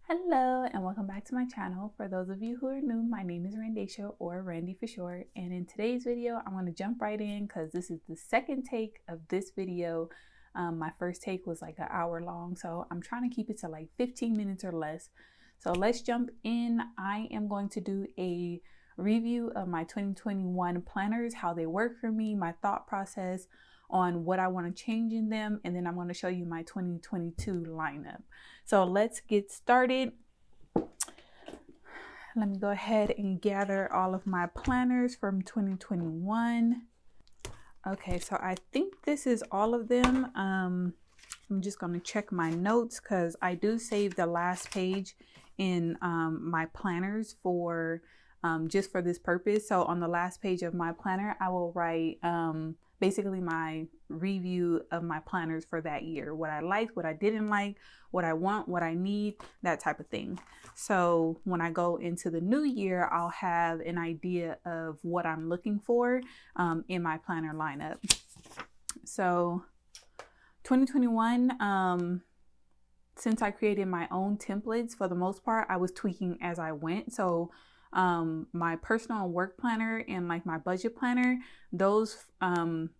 Hello and welcome back to my channel. For those of you who are new, my name is Randesha, or Randy for short, and in today's video I'm going to jump right in because this is the second take of this video. My first take was like an hour long, so I'm trying to keep it to like 15 minutes or less. So let's jump in. I am going to do a review of my 2021 planners, how they work for me, my thought process on what I want to change in them, and then I'm going to show you my 2022 lineup. So let's get started. Let me go ahead and gather all of my planners from 2021. Okay, so I think this is all of them. I'm just going to check my notes because I do save the last page in my planners for just for this purpose. So on the last page of my planner, I will write basically my review of my planners for that year, what I liked, what I didn't like, what I want, what I need, that type of thing. So when I go into the new year, I'll have an idea of what I'm looking for in my planner lineup. So 2021, since I created my own templates, for the most part, I was tweaking as I went. So my personal work planner and like my budget planner, those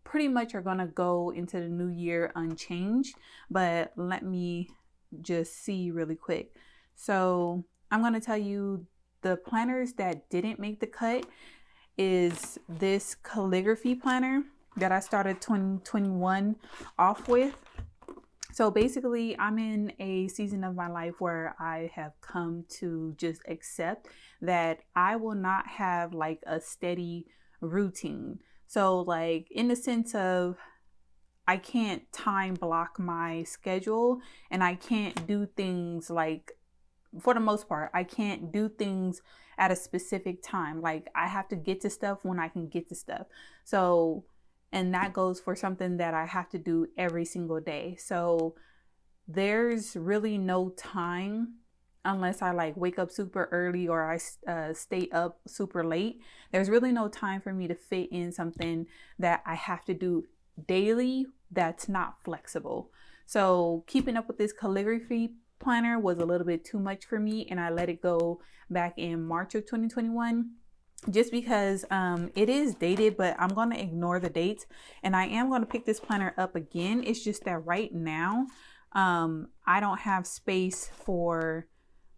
pretty much are gonna go into the new year unchanged. But let me just see really quick. So I'm gonna tell you the planners that didn't make the cut is this calligraphy planner that I started 2021 off with. So basically, I'm in a season of my life where I have come to just accept that I will not have like a steady routine. So like in the sense of I can't time block my schedule, and I can't do things like, for the most part, I can't do things at a specific time. Like I have to get to stuff when I can get to stuff. So and that goes for something that I have to do every single day. So there's really no time unless I like wake up super early or I stay up super late. There's really no time for me to fit in something that I have to do daily that's not flexible. So keeping up with this calligraphy planner was a little bit too much for me, and I let it go back in March of 2021. Just because it is dated, but I'm going to ignore the dates, and I am going to pick this planner up again. It's just that right now I don't have space for,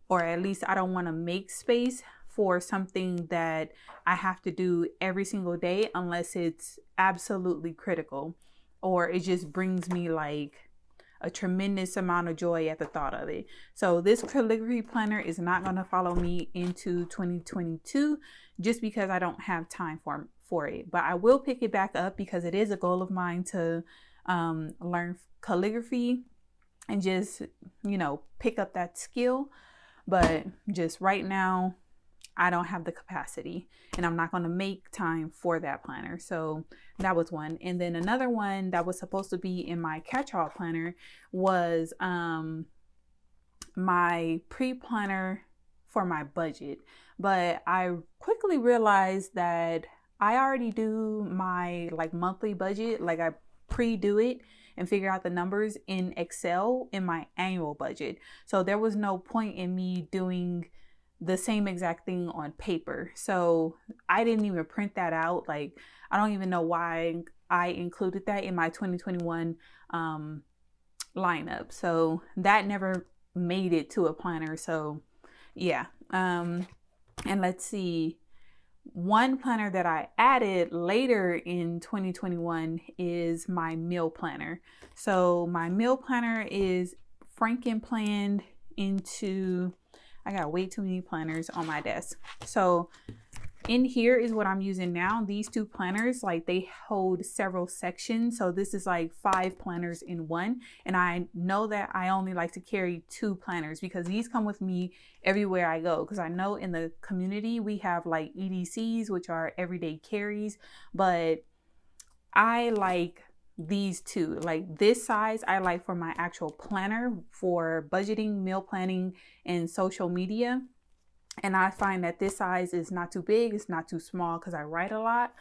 or at least I don't want to make space for something that I have to do every single day unless it's absolutely critical, or it just brings me like a tremendous amount of joy at the thought of it. So this calligraphy planner is not going to follow me into 2022 just because I don't have time for it. But I will pick it back up because it is a goal of mine to learn calligraphy and just, pick up that skill. But just right now, I don't have the capacity, and I'm not going to make time for that planner. So that was one. And then another one that was supposed to be in my catch-all planner was my pre-planner for my budget. But I quickly realized that I already do my like monthly budget, like I pre-do it and figure out the numbers in Excel in my annual budget. So there was no point in me doing the same exact thing on paper. So I didn't even print that out. Like, I don't even know why I included that in my 2021 lineup. So that never made it to a planner. So yeah. And let's see. One planner that I added later in 2021 is my meal planner. So my meal planner is Franken planned into, I got way too many planners on my desk. So in here is what I'm using now. These two planners, like they hold several sections. So this is like 5 planners in one. And I know that I only like to carry 2 planners because these come with me everywhere I go. Because I know in the community we have like EDCs, which are everyday carries. But I like these two. Like this size I like for my actual planner for budgeting, meal planning, and social media. And I find that this size is not too big, it's not too small because I write a lot.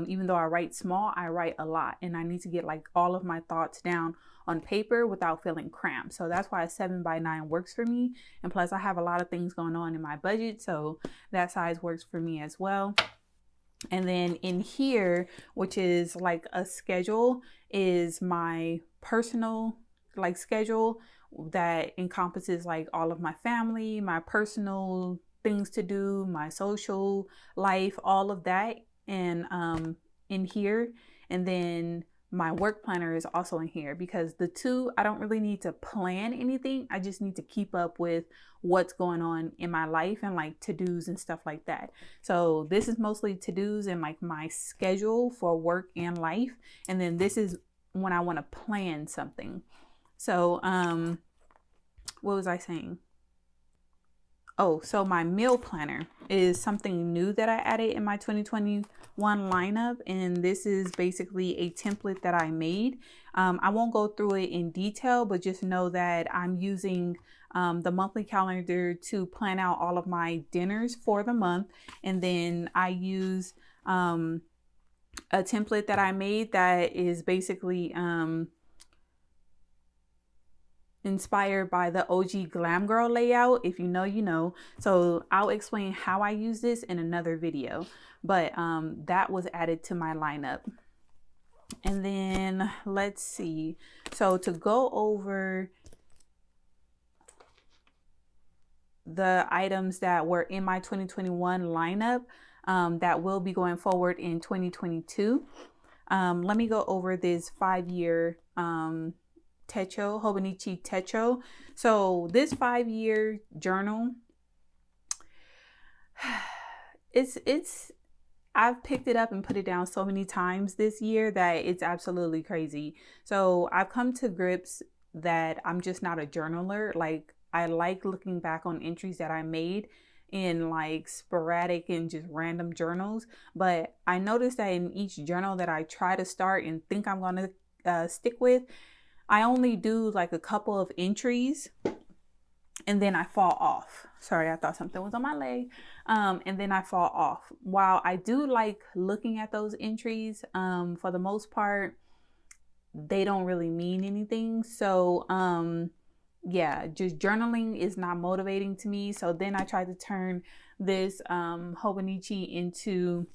Even though I write small, I write a lot, and I need to get like all of my thoughts down on paper without feeling cramped. So that's why a 7x9 works for me. And plus I have a lot of things going on in my budget, so that size works for me as well. And then in here, which is like a schedule, is my personal like schedule that encompasses like all of my family, my personal things to do, my social life, all of that. And in here. And then my work planner is also in here, because the two, I don't really need to plan anything. I just need to keep up with what's going on in my life and like to-dos and stuff like that. So this is mostly to-dos and like my schedule for work and life. And then this is when I want to plan something. So what was I saying? Oh, so my meal planner is something new that I added in my 2021 lineup. And this is basically a template that I made. I won't go through it in detail, but just know that I'm using the monthly calendar to plan out all of my dinners for the month. And then I use a template that I made that is basically inspired by the OG Glam Girl layout. If you know, you know. So I'll explain how I use this in another video, but that was added to my lineup. And then let's see. So to go over the items that were in my 2021 lineup that will be going forward in 2022, let me go over this 5-year Techo, Hobonichi Techo. So this 5-year journal, I've picked it up and put it down so many times this year that it's absolutely crazy. So I've come to grips that I'm just not a journaler. Like, I like looking back on entries that I made in like sporadic and just random journals. But I noticed that in each journal that I try to start and think I'm going to stick with, I only do like a couple of entries and then I fall off. Sorry, I thought something was on my leg. And then I fall off. While I do like looking at those entries, for the most part, they don't really mean anything. So yeah, just journaling is not motivating to me. So then I tried to turn this Hobonichi into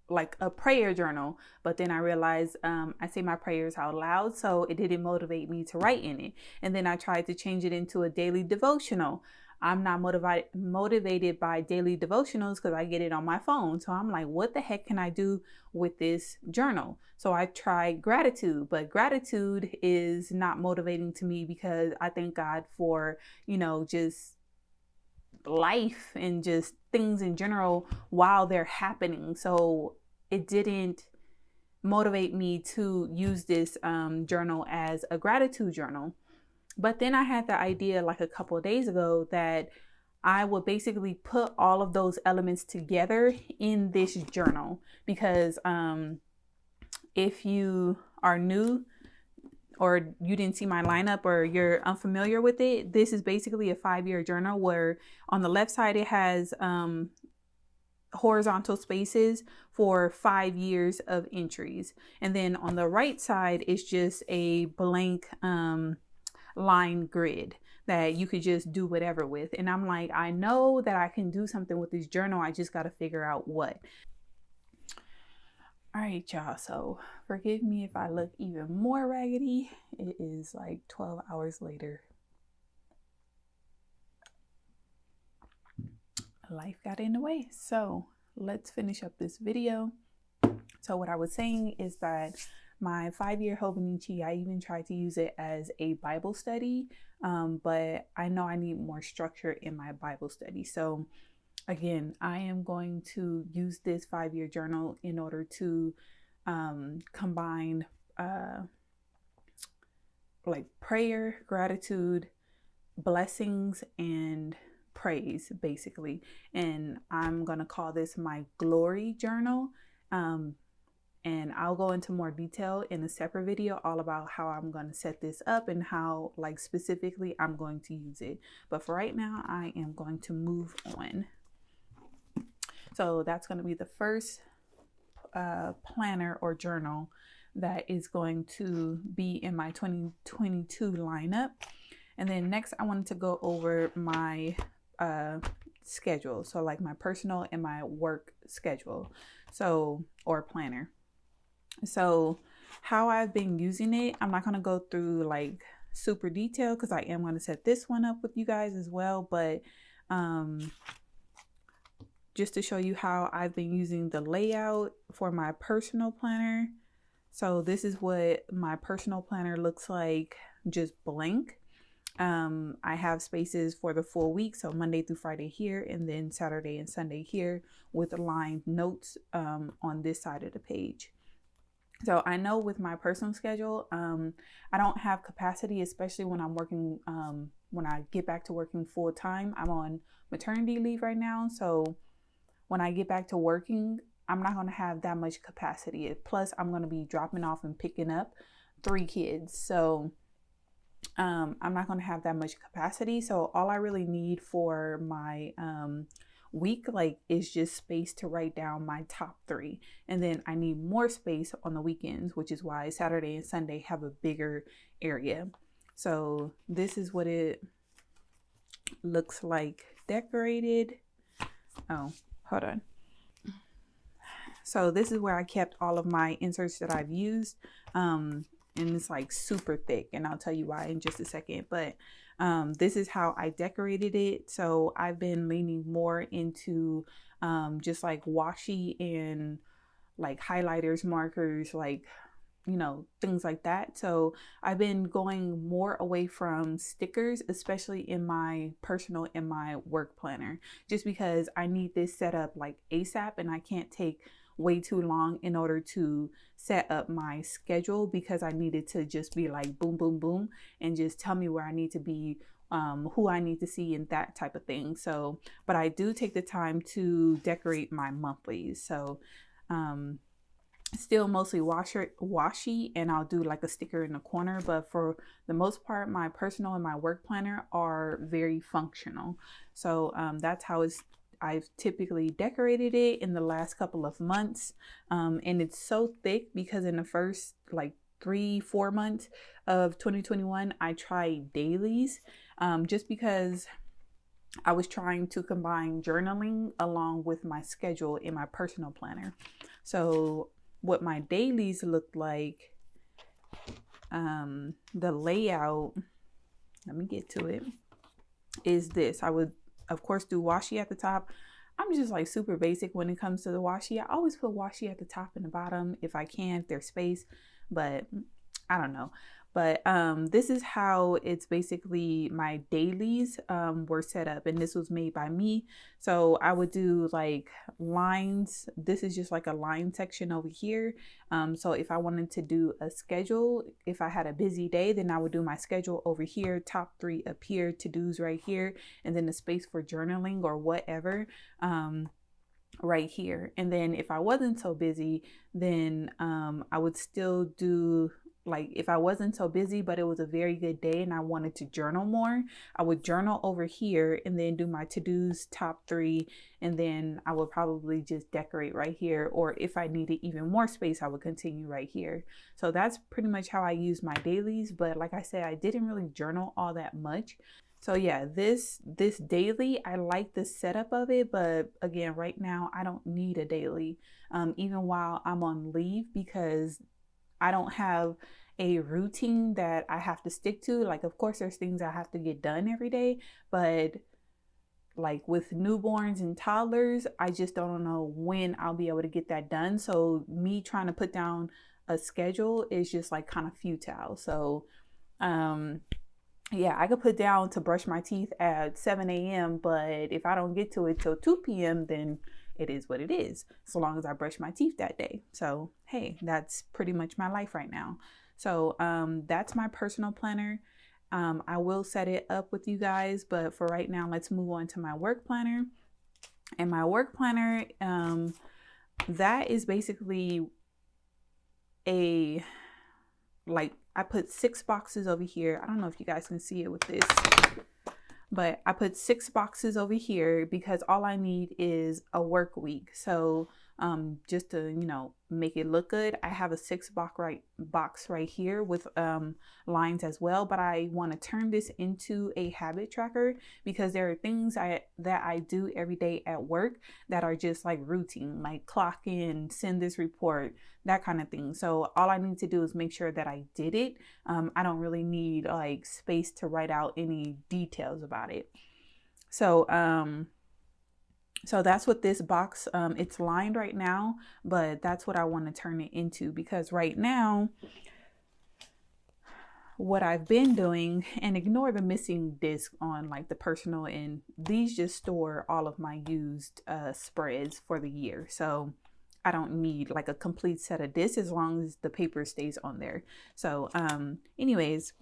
like a prayer journal, but then I realized I say my prayers out loud, so it didn't motivate me to write in it. And then I tried to change it into a daily devotional. I'm not motivated by daily devotionals because I get it on my phone. So I'm like, what the heck can I do with this journal? So I tried gratitude, but gratitude is not motivating to me because I thank God for, you know, just life and just things in general while they're happening. So it didn't motivate me to use this journal as a gratitude journal. But then I had the idea like a couple of days ago that I would basically put all of those elements together in this journal, because if you are new or you didn't see my lineup or you're unfamiliar with it, this is basically a 5-year journal where on the left side it has horizontal spaces for 5 years of entries. And then on the right side is just a blank line grid that you could just do whatever with. And I'm like, I know that I can do something with this journal. I just got to figure out what. All right, y'all. So forgive me if I look even more raggedy. It is like 12 hours later. Life got in the way. So let's finish up this video. So what I was saying is that my 5-year Hobonichi, I even tried to use it as a Bible study, but I know I need more structure in my Bible study. So again, I am going to use this 5-year journal in order to combine like prayer, gratitude, blessings, and praise, basically. And I'm going to call this my glory journal. And I'll go into more detail in a separate video all about how I'm going to set this up and how like specifically I'm going to use it. But for right now, I am going to move on. So that's going to be the first planner or journal that is going to be in my 2022 lineup. And then next I wanted to go over my schedule, so like my personal and my work schedule, so, or planner. So how I've been using it, I'm not going to go through like super detailed because I am going to set this one up with you guys as well, but just to show you how I've been using the layout for my personal planner. So this is what my personal planner looks like, just blank. I have spaces for the full week, so Monday through Friday here, and then Saturday and Sunday here, with aligned notes on this side of the page. So I know with my personal schedule, I don't have capacity, especially when I'm working, when I get back to working full time. I'm on maternity leave right now, so when I get back to working, I'm not going to have that much capacity. Plus, I'm going to be dropping off and picking up 3 kids. So I'm not going to have that much capacity. So all I really need for my week is just space to write down my top 3. And then I need more space on the weekends, which is why Saturday and Sunday have a bigger area. So this is what it looks like decorated. Oh, hold on. So this is where I kept all of my inserts that I've used. And it's like super thick, and I'll tell you why in just a second. But this is how I decorated it. So I've been leaning more into just like washi and like highlighters, markers, like, you know, things like that. So I've been going more away from stickers, especially in my personal and my work planner, just because I need this set up like ASAP, and I can't take way too long in order to set up my schedule, because I needed to just be like boom, boom, boom, and just tell me where I need to be, who I need to see, and that type of thing. So, but I do take the time to decorate my monthlies. So, still mostly washi, and I'll do like a sticker in the corner, but for the most part my personal and my work planner are very functional. So that's how I've typically decorated it in the last couple of months, and it's so thick because in the first like 3-4 months of 2021 I tried dailies, just because I was trying to combine journaling along with my schedule in my personal planner. So what my dailies looked like, the layout, let me get to it, is this. I would of course do washi at the top. I'm just like super basic when it comes to the washi. I always put washi at the top and the bottom if I can, if there's space, but I don't know. But this is how it's basically my dailies were set up, and this was made by me. So I would do like lines. This is just like a line section over here. So if I wanted to do a schedule, if I had a busy day, then I would do my schedule over here, top 3 up here, to-dos right here, and then the space for journaling or whatever right here. And then if I wasn't so busy, then I would still do, like, if I wasn't so busy but it was a very good day and I wanted to journal more, I would journal over here and then do my to-dos top 3, and then I would probably just decorate right here, or if I needed even more space I would continue right here. So that's pretty much how I use my dailies, but like I said, I didn't really journal all that much. So yeah, this daily, I like the setup of it, but again, right now I don't need a daily, even while I'm on leave, because I don't have a routine that I have to stick to. Like, of course, there's things I have to get done every day, but like with newborns and toddlers, I just don't know when I'll be able to get that done. So me trying to put down a schedule is just like kind of futile. So, yeah, I could put down to brush my teeth at 7 a.m., but if I don't get to it till 2 p.m., then it is what it is, so long as I brush my teeth that day. So, hey, that's pretty much my life right now. So, that's my personal planner. I will set it up with you guys, but for right now, let's move on to my work planner. And my work planner, that is basically a, like, I put 6 boxes over here. I don't know if you guys can see it with this, but I put 6 boxes over here because all I need is a work week. So just to, make it look good. I have a box right here with lines as well, but I want to turn this into a habit tracker because there are things that I do every day at work that are just like routine, like clock in, send this report, that kind of thing. So all I need to do is make sure that I did it. I don't really need like space to write out any details about it. So so that's what this box, it's lined right now, but that's what I want to turn it into, because right now what I've been doing, and ignore the missing disc on like the personal end, these just store all of my used spreads for the year. So I don't need like a complete set of discs as long as the paper stays on there. So anyways,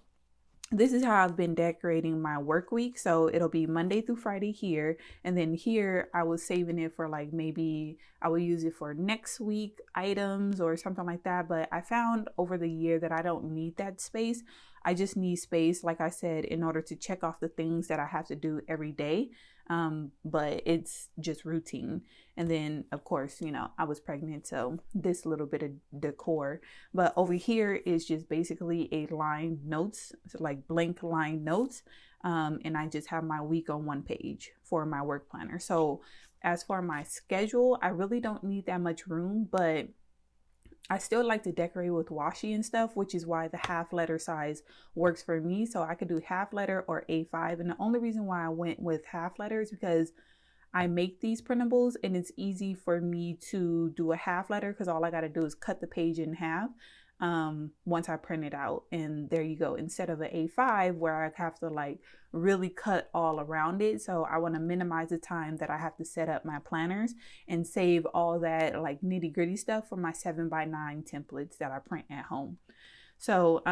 this is how I've been decorating my work week. So it'll be Monday through Friday here. And then here I was saving it for like, maybe I will use it for next week items or something like that. But I found over the year that I don't need that space. I just need space, like I said, in order to check off the things that I have to do every day. But it's just routine. And then of course, I was pregnant, so this little bit of decor. But over here is just basically a line notes, so like blank line notes. And I just have my week on one page for my work planner. So as for my schedule, I really don't need that much room, but I still like to decorate with washi and stuff, which is why the half letter size works for me. So I could do half letter or A5. And the only reason why I went with half letter is because I make these printables and it's easy for me to do a half letter because all I got to do is cut the page in half once I print it out. And there you go. Instead of an A5 where I have to like really cut all around it. So I want to minimize the time that I have to set up my planners and save all that like nitty gritty stuff for my 7x9 templates that I print at home. So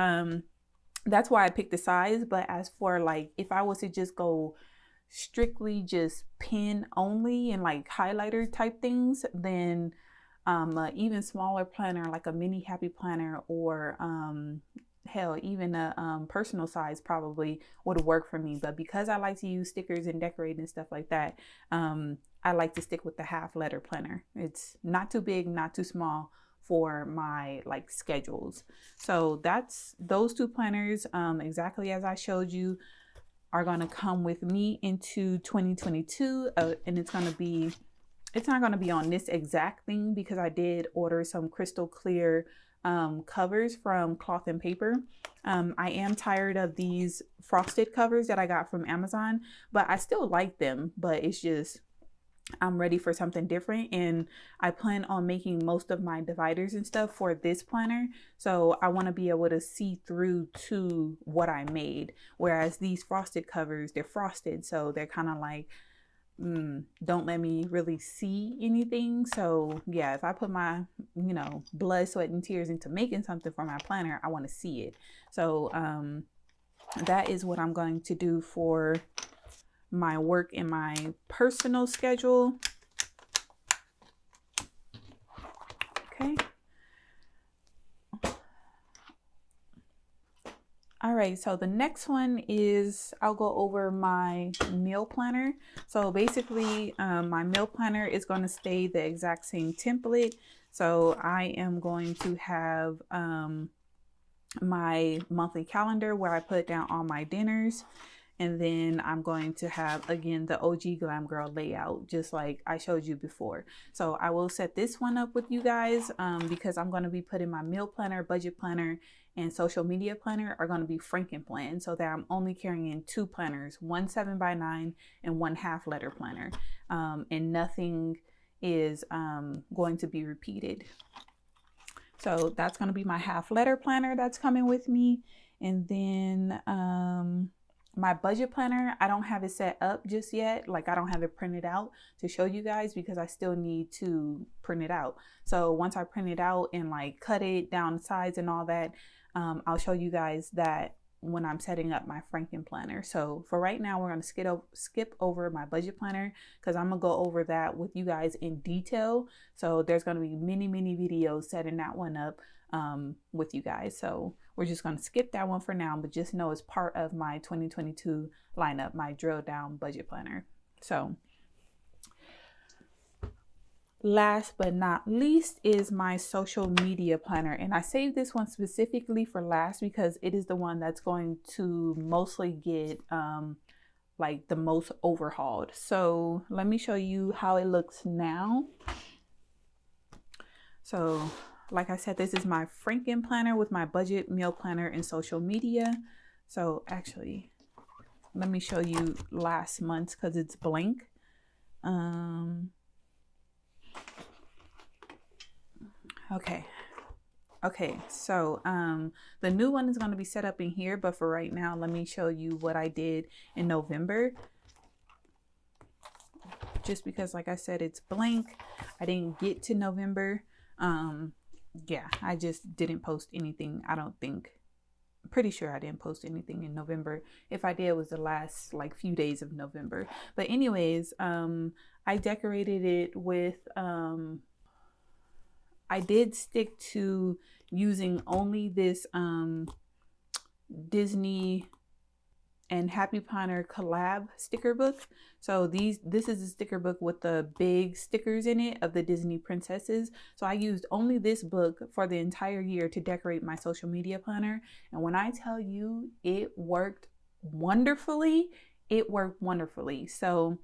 that's why I picked the size. But as for like, if I was to just go strictly just pen only and like highlighter type things, then even smaller planner, like a mini happy planner, or hell, even a personal size probably would work for me. But because I like to use stickers and decorate and stuff like that, I like to stick with the half letter planner. It's not too big, not too small for my like schedules. So that's those two planners, exactly as I showed you, are going to come with me into 2022, and it's not going to be on this exact thing because I did order some crystal clear covers from Cloth and Paper. I am tired of these frosted covers that I got from Amazon, but I still like them, but it's just I'm ready for something different, and I plan on making most of my dividers and stuff for this planner. So I want to be able to see through to what I made. Whereas these frosted covers, they're frosted, so they're kind of like, don't let me really see anything. So yeah, if I put my, blood, sweat, and tears into making something for my planner, I want to see it. So that is what I'm going to do for my work and my personal schedule. Okay. All right, so the next one is I'll go over my meal planner. So basically, my meal planner is going to stay the exact same template. So I am going to have my monthly calendar where I put down all my dinners. And then I'm going to have, again, the OG Glam Girl layout, just like I showed you before. So I will set this one up with you guys because I'm going to be putting my meal planner, budget planner, and social media planner are going to be Frankenplan, so that I'm only carrying two planners, one 7x9 and one half letter planner. And nothing is going to be repeated. So that's going to be my half letter planner that's coming with me. And then my budget planner, I don't have it set up just yet. Like I don't have it printed out to show you guys because I still need to print it out. So once I print it out and like cut it down sides and all that, I'll show you guys that when I'm setting up my Franken planner. So for right now, we're going to skip over my budget planner because I'm going to go over that with you guys in detail. So there's going to be many videos setting that one up with you guys. So we're just going to skip that one for now, but just know it's part of my 2022 lineup, my drill down budget planner. So last but not least is my social media planner. And I saved this one specifically for last because it is the one that's going to mostly get like the most overhauled. So let me show you how it looks now. So like I said, this is my Franken planner with my budget, meal planner, and social media. So actually, let me show you last month's because it's blank. Okay, so the new one is going to be set up in here, but for right now, let me show you what I did in November. Just because, like I said, it's blank. I didn't get to November. Yeah, I just didn't post anything. I don't think. I'm pretty sure I didn't post anything in November. If I did, it was the last like few days of November. But anyways, I decorated it with I did stick to using only this Disney and Happy Planner collab sticker book. So this is a sticker book with the big stickers in it of the Disney princesses. So I used only this book for the entire year to decorate my social media planner. And when I tell you it worked wonderfully, it worked wonderfully. So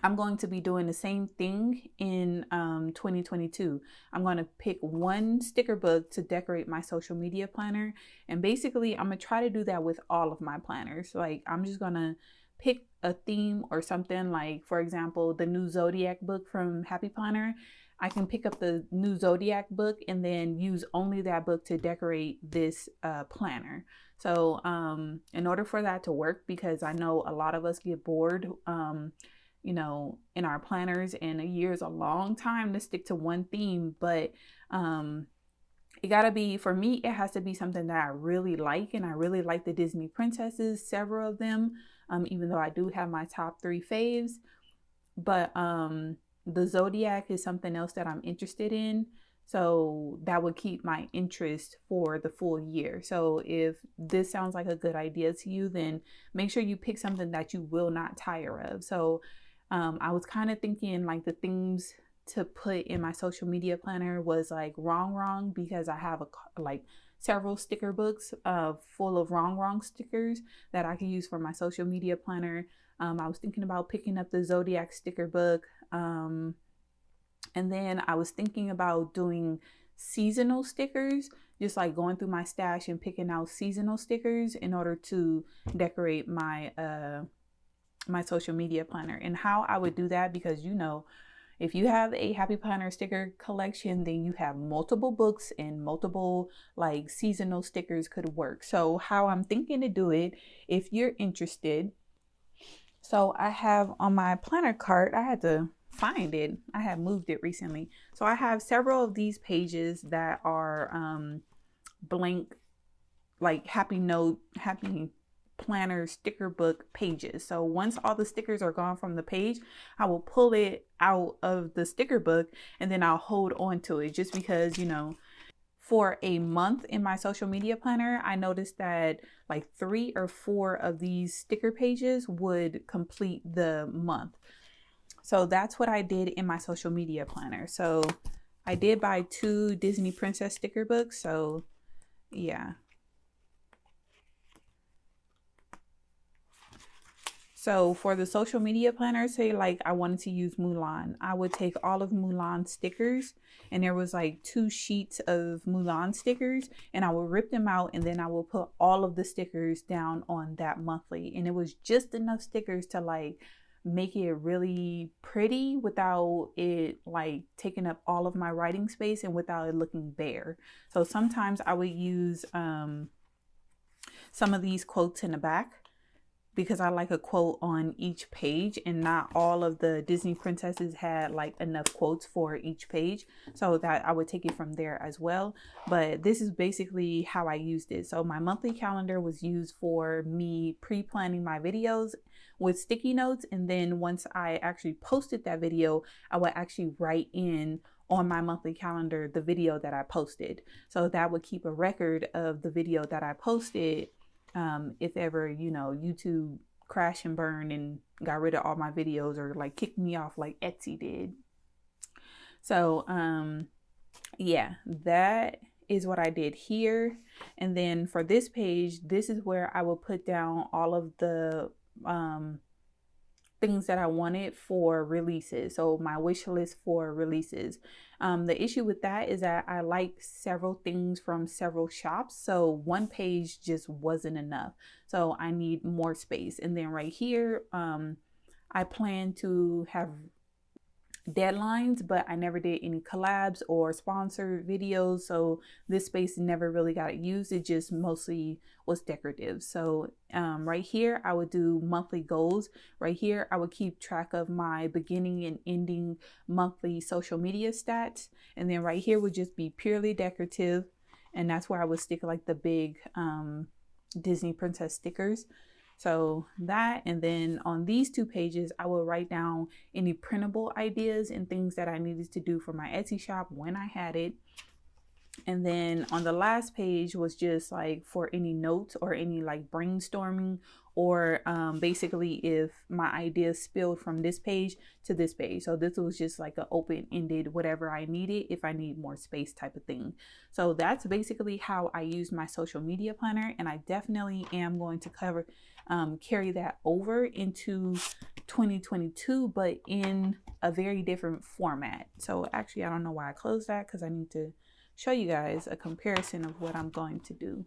I'm going to be doing the same thing in 2022. I'm going to pick one sticker book to decorate my social media planner. And basically, I'm going to try to do that with all of my planners. Like, I'm just going to pick a theme or something, like, for example, the new Zodiac book from Happy Planner. I can pick up the new Zodiac book and then use only that book to decorate this planner. So in order for that to work, because I know a lot of us get bored, you know, in our planners, and a year is a long time to stick to one theme, but it gotta be, for me, it has to be something that I really like, and I really like the Disney princesses, several of them, even though I do have my top 3 faves. But the Zodiac is something else that I'm interested in, so that would keep my interest for the full year. So if this sounds like a good idea to you, then make sure you pick something that you will not tire of. So I was kind of thinking like the things to put in my social media planner was like wrong, because I have like several sticker books full of wrong stickers that I can use for my social media planner. I was thinking about picking up the Zodiac sticker book. And then I was thinking about doing seasonal stickers, just like going through my stash and picking out seasonal stickers in order to decorate my my social media planner. And how I would do that, because you know, if you have a Happy Planner sticker collection, then you have multiple books, and multiple like seasonal stickers could work. So how I'm thinking to do it, if you're interested, so I have on my planner cart, I had to find it, I had moved it recently, so I have several of these pages that are blank, like Happy Planner sticker book pages. So once all the stickers are gone from the page, I will pull it out of the sticker book, and then I'll hold on to it, just because, you know, for a month in my social media planner, I noticed that like 3 or 4 of these sticker pages would complete the month. So that's what I did in my social media planner. So I did buy 2 Disney princess sticker books. So yeah. So for the social media planner, say like I wanted to use Mulan, I would take all of Mulan stickers, and there was like 2 sheets of Mulan stickers, and I would rip them out, and then I will put all of the stickers down on that monthly. And it was just enough stickers to like make it really pretty without it like taking up all of my writing space and without it looking bare. So sometimes I would use some of these quotes in the back, because I like a quote on each page, and not all of the Disney princesses had like enough quotes for each page, so that I would take it from there as well. But this is basically how I used it. So my monthly calendar was used for me pre-planning my videos with sticky notes, and then once I actually posted that video, I would actually write in on my monthly calendar the video that I posted. So that would keep a record of the video that I posted, if ever, you know, YouTube crashed and burned and got rid of all my videos, or like kicked me off like Etsy did. So yeah, that is what I did here. And then for this page, this is where I will put down all of the things that I wanted for releases. So my wish list for releases. The issue with that is that I like several things from several shops. So one page just wasn't enough. So I need more space. And then right here, I plan to have deadlines, but I never did any collabs or sponsored videos, so this space never really got used. It just mostly was decorative. So right here I would do monthly goals. Right here I would keep track of my beginning and ending monthly social media stats, and then right here would just be purely decorative, and that's where I would stick like the big Disney princess stickers. So that, and then on these two pages, I will write down any printable ideas and things that I needed to do for my Etsy shop when I had it. And then on the last page was just like for any notes or any like brainstorming, or basically if my ideas spilled from this page to this page. So this was just like an open-ended whatever I needed if I need more space type of thing. So that's basically how I use my social media planner, and I definitely am going to carry that over into 2022, but in a very different format. So actually, I don't know why I closed that, because I need to show you guys a comparison of what I'm going to do.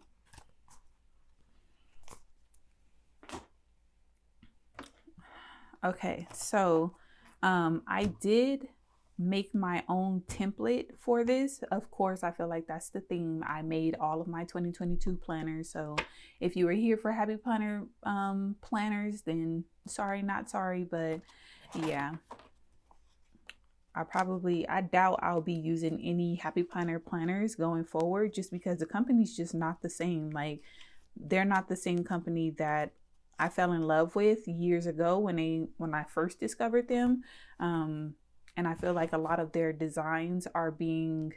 Okay, so I did make my own template for this. Of course, I feel like that's the theme. I made all of my 2022 planners. So if you were here for Happy Planner planners, then sorry, not sorry, but yeah. I doubt I'll be using any Happy Planner planners going forward, just because the company's just not the same. Like, they're not the same company that I fell in love with years ago when I first discovered them. And I feel like a lot of their designs are being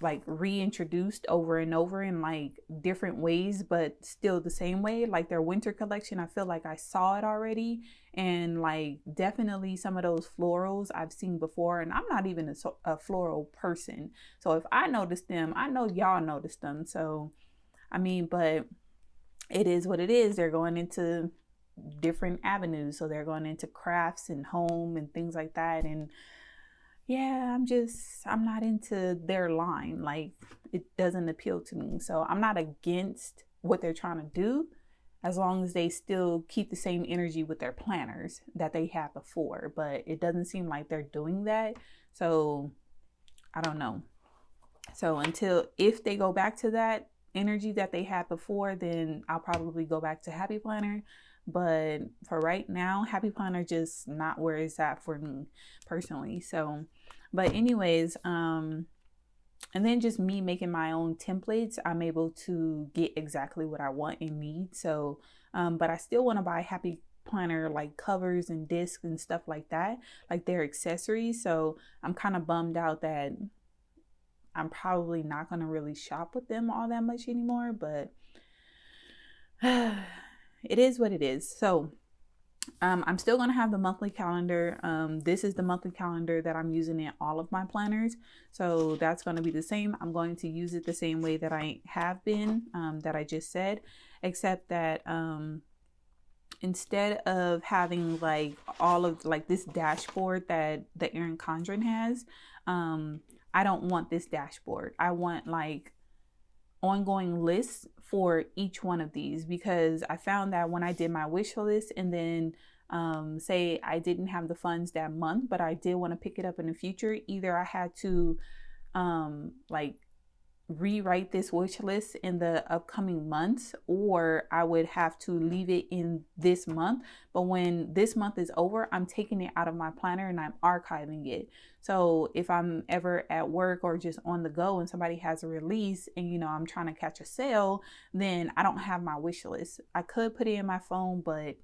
like reintroduced over and over in like different ways, but still the same way. Like their winter collection, I feel like I saw it already, and like definitely some of those florals I've seen before, and I'm not even a floral person, so if I noticed them, I know y'all noticed them. So I mean, but it is what it is. They're going into different avenues, so they're going into crafts and home and things like that, and yeah, I'm not into their line. Like, it doesn't appeal to me. So I'm not against what they're trying to do, as long as they still keep the same energy with their planners that they had before. But it doesn't seem like they're doing that. So I don't know. So if they go back to that energy that they had before, then I'll probably go back to Happy Planner. But for right now, Happy Planner just not where it's at for me personally. So, but anyways, and then just me making my own templates, I'm able to get exactly what I want and need. So, but I still want to buy Happy Planner like covers and discs and stuff like that, like their accessories. So I'm kind of bummed out that I'm probably not going to really shop with them all that much anymore, but it is what it is. So I'm still going to have the monthly calendar. This is the monthly calendar that I'm using in all of my planners. So that's going to be the same. I'm going to use it the same way that I have been, that I just said, except that instead of having like all of like this dashboard that the Erin Condren has, I don't want this dashboard. I want like ongoing lists for each one of these, because I found that when I did my wish list and then say I didn't have the funds that month, but I did want to pick it up in the future, either I had to like rewrite this wish list in the upcoming months, or I would have to leave it in this month. But when this month is over, I'm taking it out of my planner and I'm archiving it. So if I'm ever at work or just on the go and somebody has a release and I'm trying to catch a sale, then I don't have my wish list. I could put it in my phone, but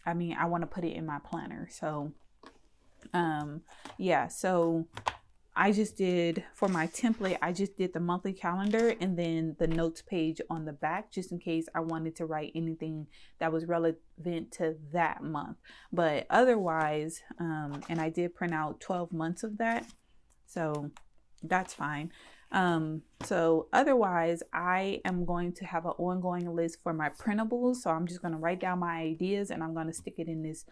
I mean, I want to put it in my planner. So yeah, so I just did, for my template, I just did the monthly calendar and then the notes page on the back, just in case I wanted to write anything that was relevant to that month. But otherwise, and I did print out 12 months of that, so that's fine. So otherwise, I am going to have an ongoing list for my printables. So I'm just going to write down my ideas and I'm going to stick it in this,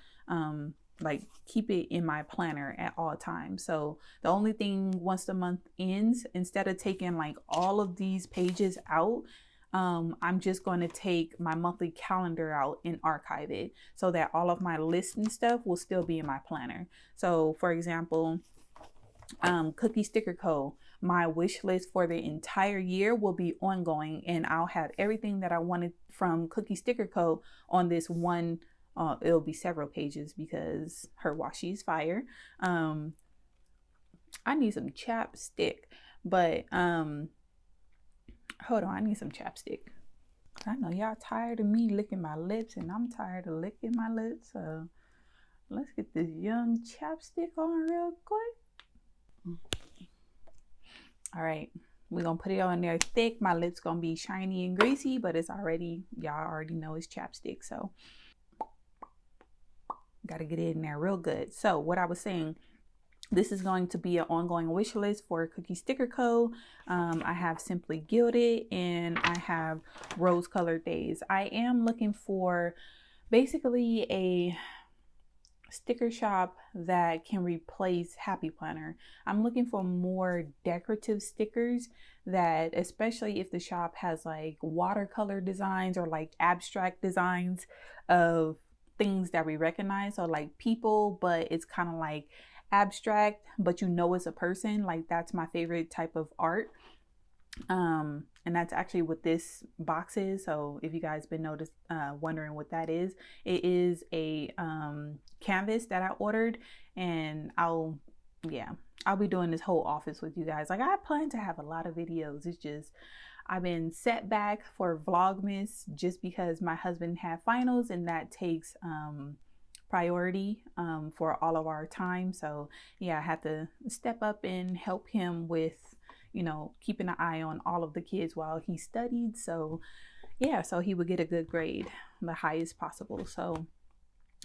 like keep it in my planner at all times. So the only thing, once the month ends, instead of taking like all of these pages out, I'm just going to take my monthly calendar out and archive it so that all of my lists and stuff will still be in my planner. So for example, Cookie Sticker Co., my wish list for the entire year will be ongoing, and I'll have everything that I wanted from Cookie Sticker Co. on this one. It'll be several pages because her washi's fire. I need some chapstick, but hold on, I need some chapstick. I know y'all tired of me licking my lips, and I'm tired of licking my lips. So let's get this young chapstick on real quick. All right, we're gonna put it on there thick. My lips gonna be shiny and greasy, but it's already, y'all already know it's chapstick, so gotta get it in there real good. So what I was saying, this is going to be an ongoing wish list for Cookie Sticker Co. I have Simply Gilded and I have Rose Colored Days. I am looking for basically a sticker shop that can replace Happy Planner. I'm looking for more decorative stickers that, especially if the shop has like watercolor designs or like abstract designs of things that we recognize, or like people, but it's kind of like abstract, but you know it's a person. Like that's my favorite type of art. And that's actually what this box is. So if you guys been wondering what that is, it is a canvas that I ordered, and I'll be doing this whole office with you guys. Like I plan to have a lot of videos. It's just I've been set back for Vlogmas just because my husband had finals, and that takes priority for all of our time. So yeah, I had to step up and help him with, you know, keeping an eye on all of the kids while he studied. So yeah, so he would get a good grade, the highest possible. So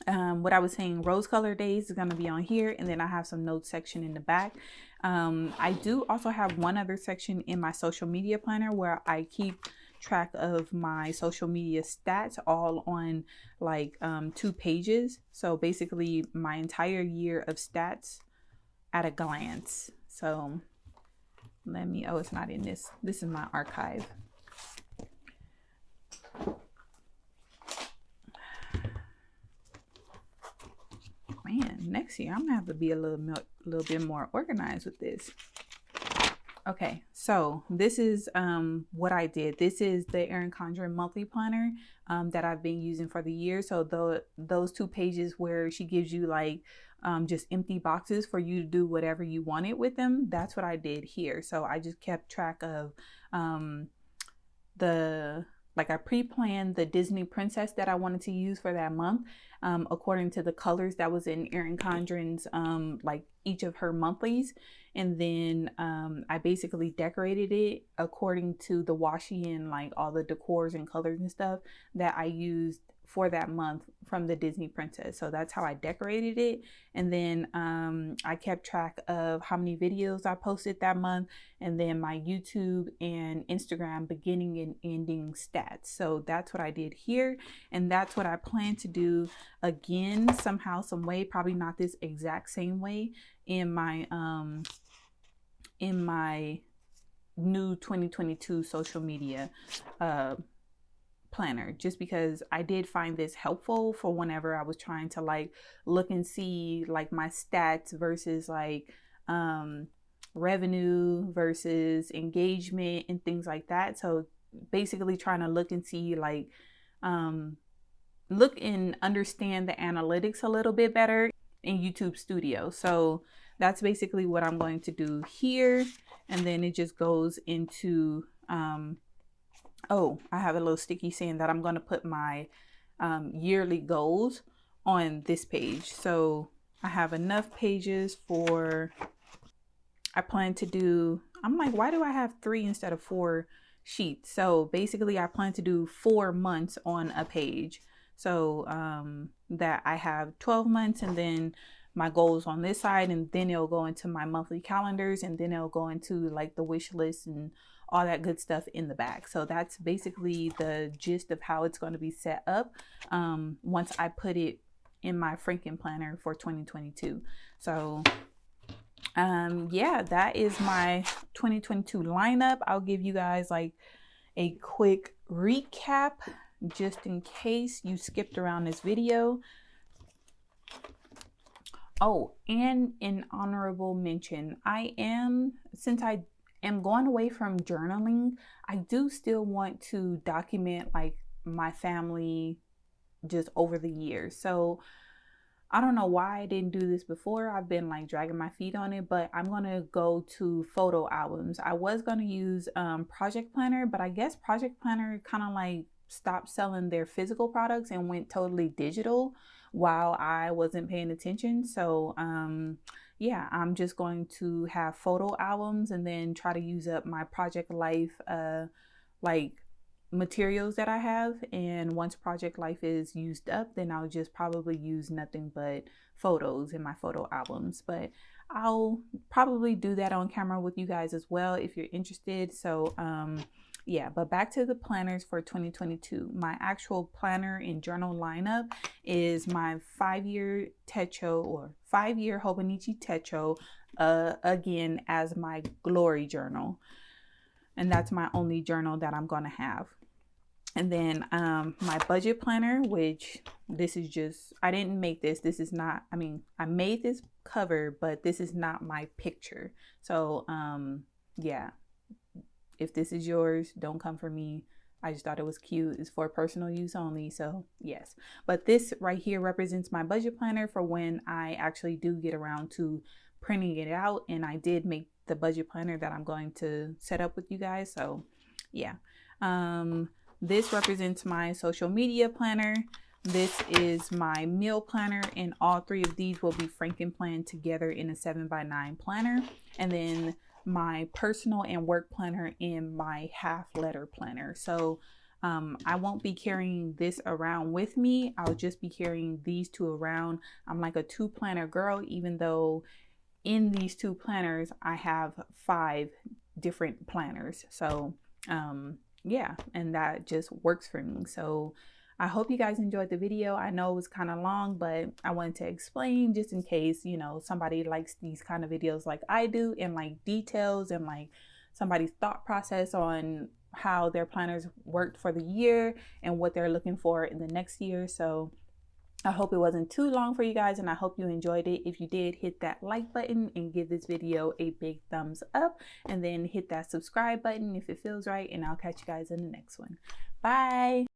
what I was saying, Rose Colored Days is going to be on here, and then I have some notes section in the back. I do also have one other section in my social media planner where I keep track of my social media stats all on like 2 pages. So basically my entire year of stats at a glance. So let me, oh, it's not in this. This is my archive. Man, next year I'm gonna have to be a little bit more organized with this. Okay, so this is what I did. This is the Erin Condren monthly planner that I've been using for the year. So those 2 pages where she gives you like just empty boxes for you to do whatever you wanted with them, that's what I did here. So I just kept track of I pre-planned the Disney princess that I wanted to use for that month according to the colors that was in Erin Condren's like each of her monthlies. And then I basically decorated it according to the washi and like all the decors and colors and stuff that I used for that month from the Disney princess. So that's how I decorated it. And then I kept track of how many videos I posted that month, and then my YouTube and Instagram beginning and ending stats. So that's what I did here, and that's what I plan to do again somehow, some way, probably not this exact same way, in my new 2022 social media planner, just because I did find this helpful for whenever I was trying to like look and see like my stats versus like revenue versus engagement and things like that. So basically trying to look and see like look and understand the analytics a little bit better in YouTube Studio. So that's basically what I'm going to do here. And then it just goes into oh, I have a little sticky saying that I'm going to put my yearly goals on this page. So I have enough pages for, I plan to do, I'm like, why do I have 3 instead of 4 sheets? So basically I plan to do 4 months on a page. So that I have 12 months, and then my goals on this side, and then it'll go into my monthly calendars, and then it'll go into like the wish list and all that good stuff in the back. So that's basically the gist of how it's going to be set up once I put it in my Franken planner for 2022. So yeah, that is my 2022 lineup. I'll give you guys like a quick recap just in case you skipped around this video. Oh, and an honorable mention. Since I am going away from journaling, I do still want to document like my family just over the years. So I don't know why I didn't do this before. I've been like dragging my feet on it, but I'm gonna go to photo albums. I was gonna use Project Planner, but I guess Project Planner kind of like stopped selling their physical products and went totally digital while I wasn't paying attention. So yeah, I'm just going to have photo albums and then try to use up my Project Life like materials that I have. And once Project Life is used up, then I'll just probably use nothing but photos in my photo albums. But I'll probably do that on camera with you guys as well if you're interested. So yeah, but back to the planners for 2022. My actual planner and journal lineup is my 5-year Techo, or 5-year Hobonichi Techo, again as my glory journal. And that's my only journal that I'm gonna have. And then my budget planner, which this is just, I didn't make this. This is not, I mean, I made this cover, but this is not my picture. So yeah, if this is yours, don't come for me. I just thought it was cute. It's for personal use only. So yes, but this right here represents my budget planner for when I actually do get around to printing it out. And I did make the budget planner that I'm going to set up with you guys. So yeah, this represents my social media planner. This is my meal planner, and all 3 of these will be Franken planned together in a 7x9 planner. And then my personal and work planner in my half letter planner. So I won't be carrying this around with me. I'll just be carrying these 2 around. I'm like a 2 planner girl, even though in these 2 planners I have 5 different planners. So yeah, and that just works for me. So I hope you guys enjoyed the video. I know it was kind of long, but I wanted to explain just in case, you know, somebody likes these kind of videos like I do, and like details and like somebody's thought process on how their planners worked for the year and what they're looking for in the next year. So I hope it wasn't too long for you guys, and I hope you enjoyed it. If you did, hit that like button and give this video a big thumbs up, and then hit that subscribe button if it feels right, and I'll catch you guys in the next one. Bye.